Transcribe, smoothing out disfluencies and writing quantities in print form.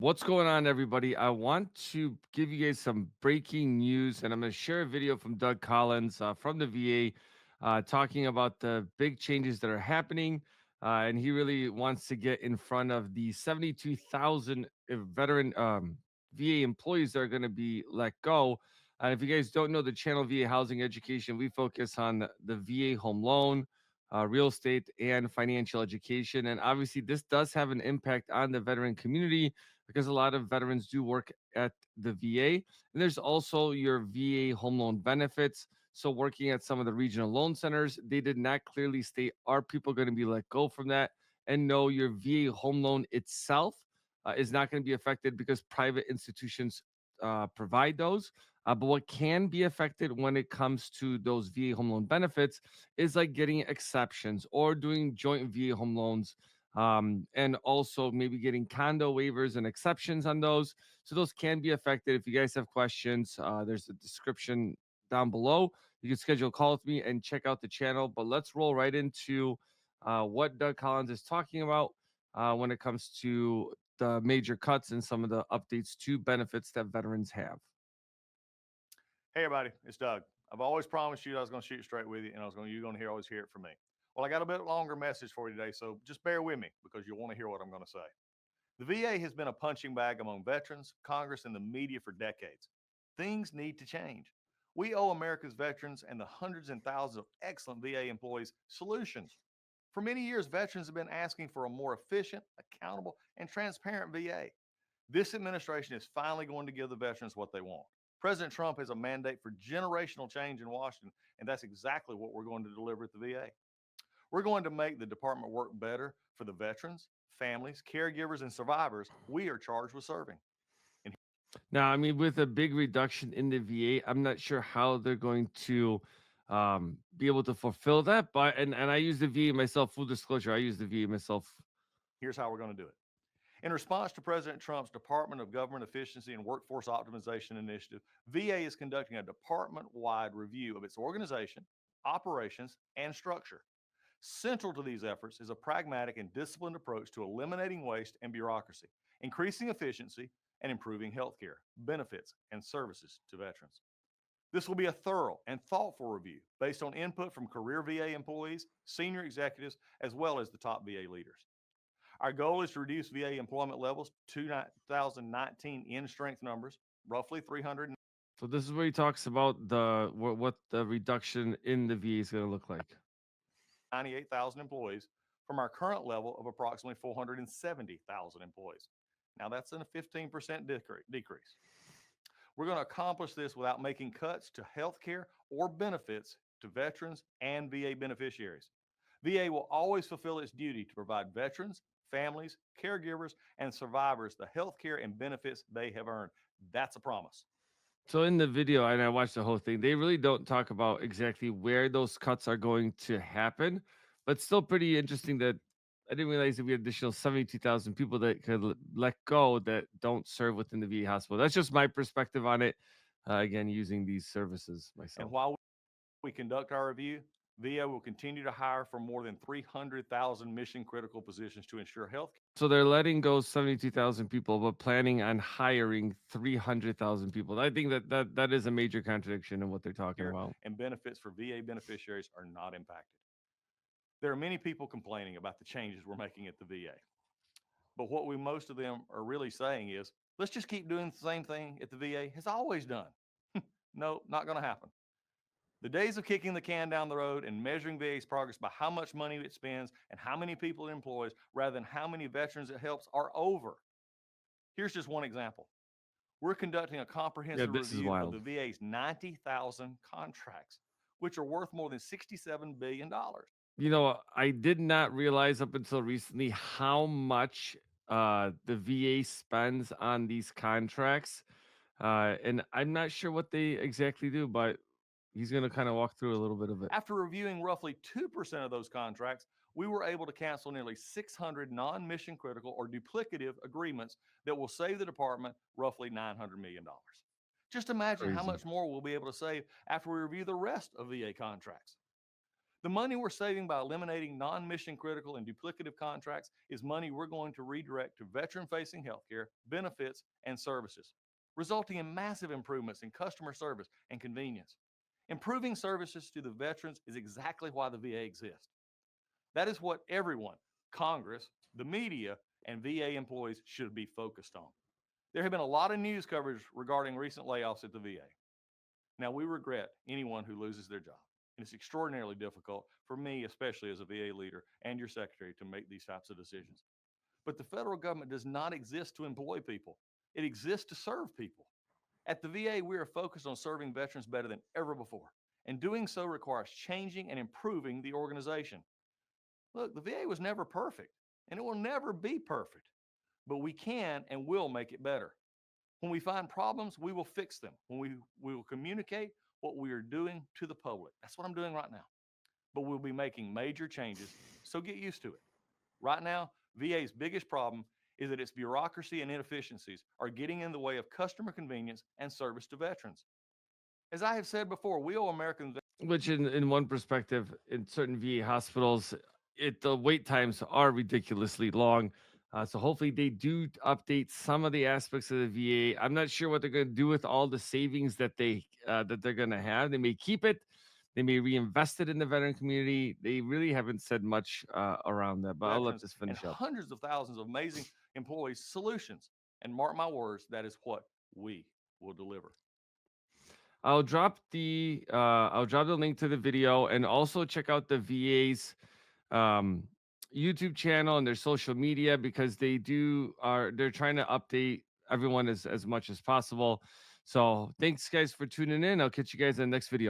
What's going on, everybody? I want to give you guys some breaking news, and I'm going to share a video from Doug Collins from the VA talking about the big changes that are happening. And he really wants to get in front of the 72,000 veteran VA employees that are going to be let go. And if you guys don't know the channel VA Housing Education, we focus on the VA home loan, real estate, and financial education. And obviously, this does have an impact on the veteran community because a lot of veterans do work at the VA. And there's also your VA home loan benefits. So, working at some of the regional loan centers, they did not clearly state are people going to be let go from that? And no, your VA home loan itself is not going to be affected because private institutions provide those. But what can be affected when it comes to those VA home loan benefits is like getting exceptions or doing joint VA home loans, and also maybe getting condo waivers and exceptions on those. So those can be affected. If you guys have questions, there's a description down below. You can schedule a call with me and check out the channel. But let's roll right into what Doug Collins is talking about when it comes to the major cuts and some of the updates to benefits that veterans have. Hey everybody, it's Doug. I've always promised you I was going to shoot straight with you, and you're going to always hear it from me. Well, I got a bit longer message for you today, so just bear with me because you'll want to hear what I'm going to say. The VA has been a punching bag among veterans, Congress, and the media for decades. Things need to change. We owe America's veterans and the hundreds and thousands of excellent VA employees solutions. For many years, veterans have been asking for a more efficient, accountable, and transparent VA. This administration is finally going to give the veterans what they want. President Trump has a mandate for generational change in Washington, and that's exactly what we're going to deliver at the VA. We're going to make the department work better for the veterans, families, caregivers, and survivors we are charged with serving. And Now, I mean, with a big reduction in the VA, I'm not sure how they're going to be able to fulfill that. But and I use the VA myself. Full disclosure, I use the VA myself. here's how we're going to do it. In response to President Trump's Department of Government Efficiency and Workforce Optimization initiative, VA is conducting a department wide review of its organization, operations, and structure. Central to these efforts is a pragmatic and disciplined approach to eliminating waste and bureaucracy, increasing efficiency, and improving healthcare, benefits, and services to veterans. This will be a thorough and thoughtful review based on input from career VA employees, senior executives, as well as the top VA leaders. Our goal is to reduce VA employment levels to 2019 in strength numbers, roughly 300. So this is where he talks about the what the reduction in the VA is going to look like. 98,000 employees from our current level of approximately 470,000 employees. Now, that's a 15% decrease. We're going to accomplish this without making cuts to health care or benefits to veterans and VA beneficiaries. VA will always fulfill its duty to provide veterans, families, caregivers, and survivors the health care and benefits they have earned. That's a promise. So in the video, and I watched the whole thing, they really don't talk about exactly where those cuts are going to happen, but still pretty interesting that I didn't realize that we had additional 72,000 people that could let go that don't serve within the VA hospital. That's just my perspective on it. Again, using these services And myself. while we conduct our review, VA will continue to hire for more than 300,000 mission critical positions to ensure health So they're letting go 72,000 people, but planning on hiring 300,000 people. I think that is a major contradiction in what they're talking care about. and benefits for VA beneficiaries are not impacted. There are many people complaining about the changes we're making at the VA. But what most of them are really saying is, let's just keep doing the same thing at the VA has always done. No, not going to happen. The days of kicking the can down the road and measuring VA's progress by how much money it spends and how many people it employs rather than how many veterans it helps are over. Here's just one example. We're conducting a Yeah, comprehensive this is review of wild. the VA's 90,000 contracts, which are worth more than $67 billion. You know, I did not realize up until recently how much the VA spends on these contracts. And I'm not sure what they exactly do, but he's going to kind of walk through a little bit of it. After reviewing roughly 2% of those contracts, we were able to cancel nearly 600 non mission critical or duplicative agreements that will save the department roughly $900 million. Just imagine how Crazy. much more we'll be able to save after we review the rest of VA contracts. The money we're saving by eliminating non mission critical and duplicative contracts is money we're going to redirect to veteran facing healthcare, benefits, and services, resulting in massive improvements in customer service and convenience. Improving services to the veterans is exactly why the VA exists. That is what everyone, Congress, the media, and VA employees should be focused on. There have been a lot of news coverage regarding recent layoffs at the VA. Now, we regret anyone who loses their job. And it's extraordinarily difficult for me, especially as a VA leader and your secretary, to make these types of decisions. But the federal government does not exist to employ people, it exists to serve people. At the VA, we are focused on serving veterans better than ever before. And doing so requires changing and improving the organization. Look, the VA was never perfect, and it will never be perfect, but we can and will make it better. When we find problems, we will fix them. We will communicate what we are doing to the public. That's what I'm doing right now. But we'll be making major changes, so get used to it. Right now, VA's biggest problem is that its bureaucracy and inefficiencies are getting in the way of customer convenience and service to veterans. As I have said before, we owe Americans. Which in one perspective, in certain VA hospitals, the wait times are ridiculously long. So hopefully they do update some of the aspects of the VA. I'm not sure what they're going to do with all the savings that they're going to have. They may keep it, they may reinvest it in the veteran community. They really haven't said much around that. But I'll let Veterans this and finish up. hundreds of thousands of amazing employees solutions. And mark my words, that is what we will deliver. I'll drop the link to the video, and also check out the VA's um, YouTube channel and their social media, because they're trying to update everyone as much as possible. So thanks guys for tuning in. I'll catch you guys in the next video.